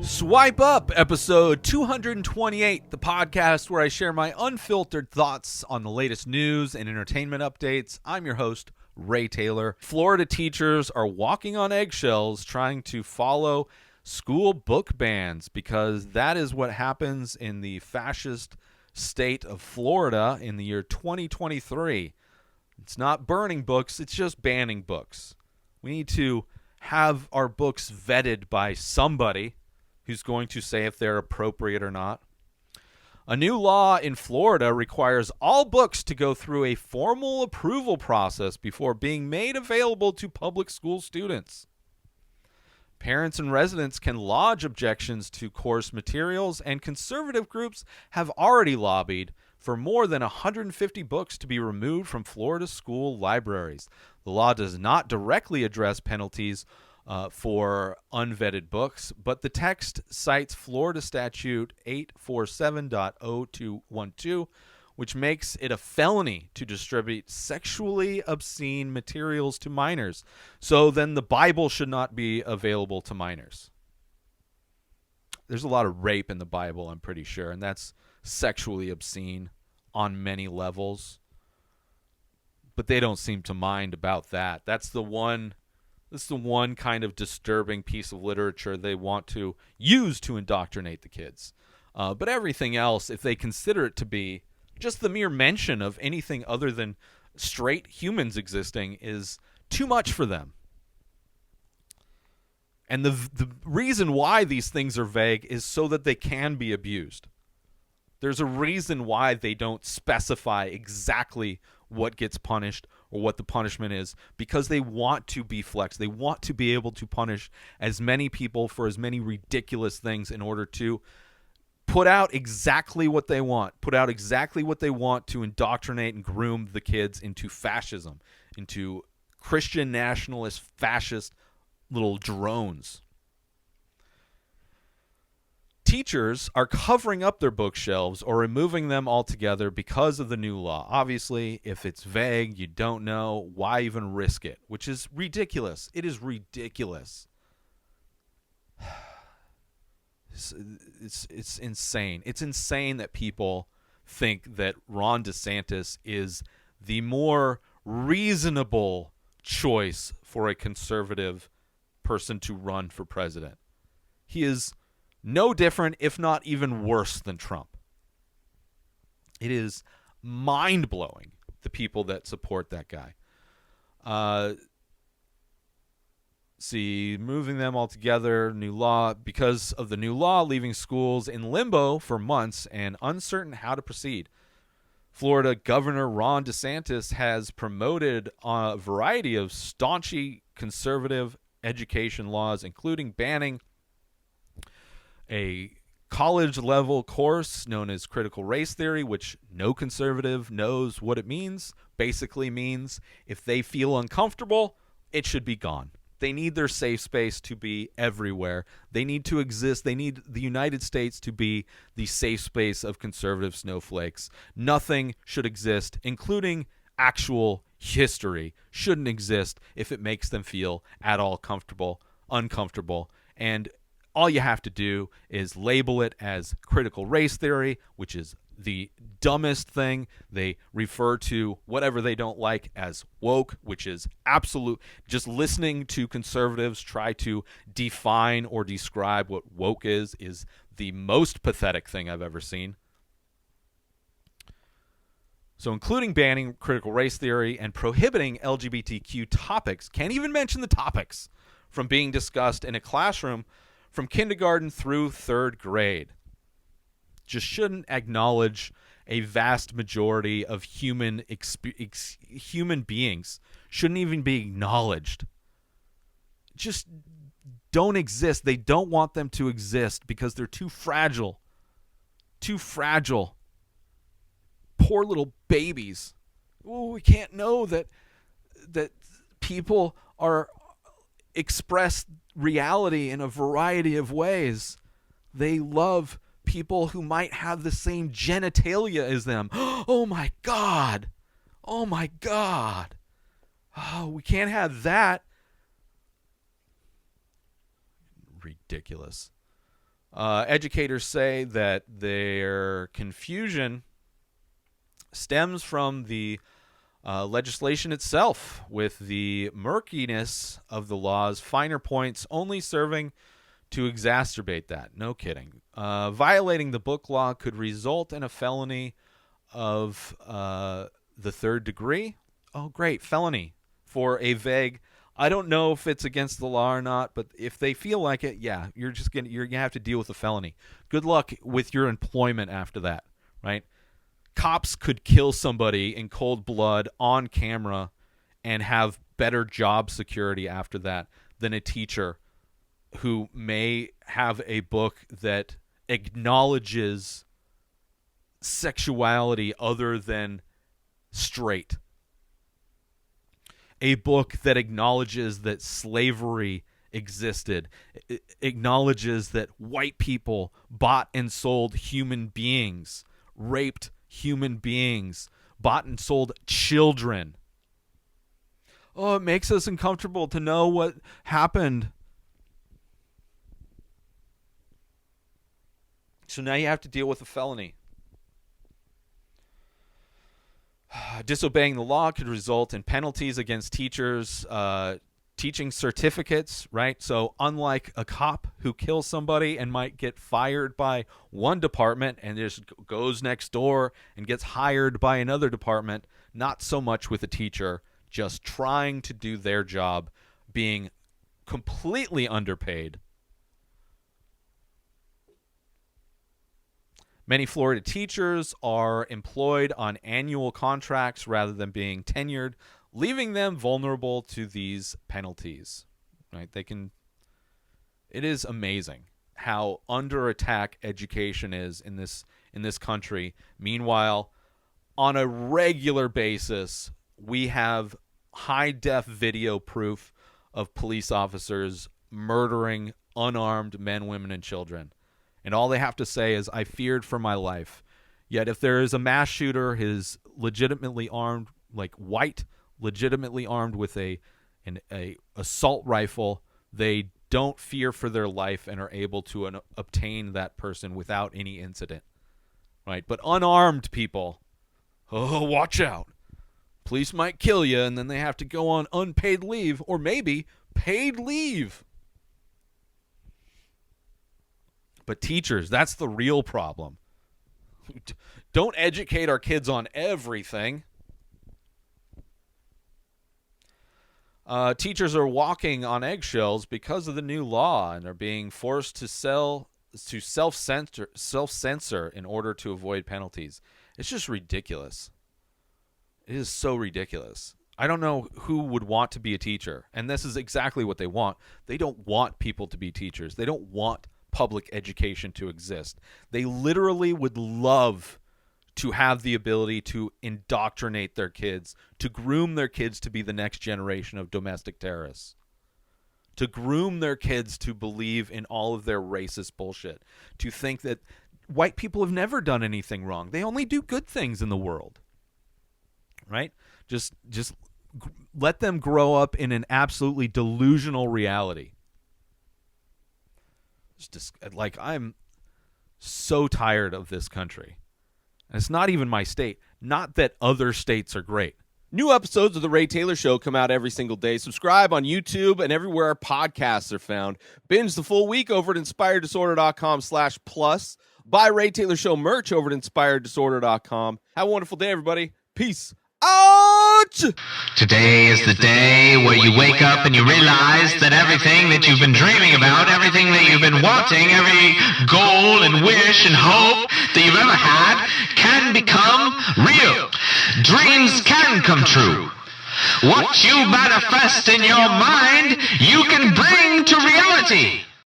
Swipe Up, episode 228, the podcast where I share my unfiltered thoughts on the latest news and entertainment updates. I'm your host, Ray Taylor. Florida teachers are walking on eggshells trying to follow school book bans because that is what happens in the fascist state of Florida in the year 2023. It's not burning books, it's just banning books. We need to have our books vetted by somebody who's going to say if they're appropriate or not. A new law in Florida requires all books to go through a formal approval process before being made available to public school students. Parents and residents can lodge objections to course materials, and conservative groups have already lobbied for more than 150 books to be removed from Florida school libraries. The law does not directly address penalties for unvetted books, but the text cites Florida Statute 847.0212, which makes it a felony to distribute sexually obscene materials to minors. So then the Bible should not be available to minors. There's a lot of rape in the Bible, I'm pretty sure, and that's sexually obscene on many levels. But they don't seem to mind about that. That's the one kind of disturbing piece of literature they want to use to indoctrinate the kids. But everything else, if they consider it to be just the mere mention of anything other than straight humans existing, is too much for them. And the reason why these things are vague is so that they can be abused. There's a reason why they don't specify exactly what gets punished or what the punishment is, because they want to be flex. They want to be able to punish as many people for as many ridiculous things in order to put out exactly what they want, to indoctrinate and groom the kids into fascism, into Christian nationalist fascist little drones. Teachers are covering up their bookshelves or removing them altogether because of the new law. Obviously, if it's vague, you don't know, why even risk it? Which is ridiculous. It is ridiculous. It's insane. It's insane that people think that Ron DeSantis is the more reasonable choice for a conservative person to run for president. He is no different, if not even worse than Trump. It is mind-blowing, the people that support that guy. Moving them all together, new law. Because of the new law, leaving schools in limbo for months and uncertain how to proceed. Florida Governor Ron DeSantis has promoted a variety of staunchy conservative education laws, including banning a college-level course known as critical race theory, which no conservative knows what it means. Basically means if they feel uncomfortable, it should be gone. They need their safe space to be everywhere. They need to exist. They need the United States to be the safe space of conservative snowflakes. Nothing should exist, including actual history, shouldn't exist if it makes them feel at all uncomfortable. And all you have to do is label it as critical race theory, which is the dumbest thing. They refer to whatever they don't like as woke, which is absolute. Just listening to conservatives try to define or describe what woke is the most pathetic thing I've ever seen. So including banning critical race theory and prohibiting LGBTQ topics, can't even mention the topics, from being discussed in a classroom from kindergarten through third grade. Just shouldn't acknowledge a vast majority of human beings. Shouldn't even be acknowledged. Just don't exist. They don't want them to exist because they're too fragile. Too fragile. Poor little babies. Oh, we can't know that people are express reality in a variety of ways. They love people who might have the same genitalia as them. Oh my God. Oh my God. Oh, we can't have that. Ridiculous. Educators say that their confusion stems from the legislation itself, with the murkiness of the laws, finer points only serving to exacerbate that. No kidding. Violating the book law could result in a felony of the third degree. Oh, great. Felony for a vague. I don't know if it's against the law or not, but if they feel like it, yeah, you're gonna have to deal with a felony. Good luck with your employment after that, right? Cops could kill somebody in cold blood on camera and have better job security after that than a teacher who may have a book that acknowledges sexuality other than straight. A book that acknowledges that slavery existed, acknowledges that white people bought and sold human beings, raped human beings, bought and sold children. Oh, it makes us uncomfortable to know what happened. So now you have to deal with a felony. Disobeying the law could result in penalties against teachers, teaching certificates, right? So unlike a cop who kills somebody and might get fired by one department and just goes next door and gets hired by another department, not so much with a teacher just trying to do their job, being completely underpaid. Many Florida teachers are employed on annual contracts rather than being tenured, leaving them vulnerable to these penalties. Right? It is amazing how under attack education is in this country. Meanwhile, on a regular basis, we have high-def video proof of police officers murdering unarmed men, women, and children. And all they have to say is, I feared for my life. Yet if there is a mass shooter, his legitimately armed, like white, legitimately armed with a assault rifle, they don't fear for their life and are able to obtain that person without any incident. Right? But unarmed people, oh, watch out. Police might kill you, and then they have to go on unpaid leave, or maybe paid leave. But teachers, that's the real problem. Don't educate our kids on everything. Teachers are walking on eggshells because of the new law and are being forced to self-censor in order to avoid penalties. It's just ridiculous. It is so ridiculous. I don't know who would want to be a teacher, and this is exactly what they want. They don't want people to be teachers. They don't want public education to exist. They literally would love to have the ability to indoctrinate their kids, to groom their kids to be the next generation of domestic terrorists, to groom their kids to believe in all of their racist bullshit, to think that white people have never done anything wrong. They only do good things in the world, right? Just let them grow up in an absolutely delusional reality. I'm so tired of this country. And it's not even my state. Not that other states are great. New episodes of The Ray Taylor Show come out every single day. Subscribe on YouTube and everywhere our podcasts are found. Binge the full week over at inspireddisorder.com/plus. Buy Ray Taylor Show merch over at inspireddisorder.com. Have a wonderful day, everybody. Peace out! Today is the day where you wake up and you realize that everything that you've been dreaming about, everything that you've been wanting, every goal and wish and hope that you've ever had can become real. Dreams can come true. What you manifest in your mind, you can bring to reality.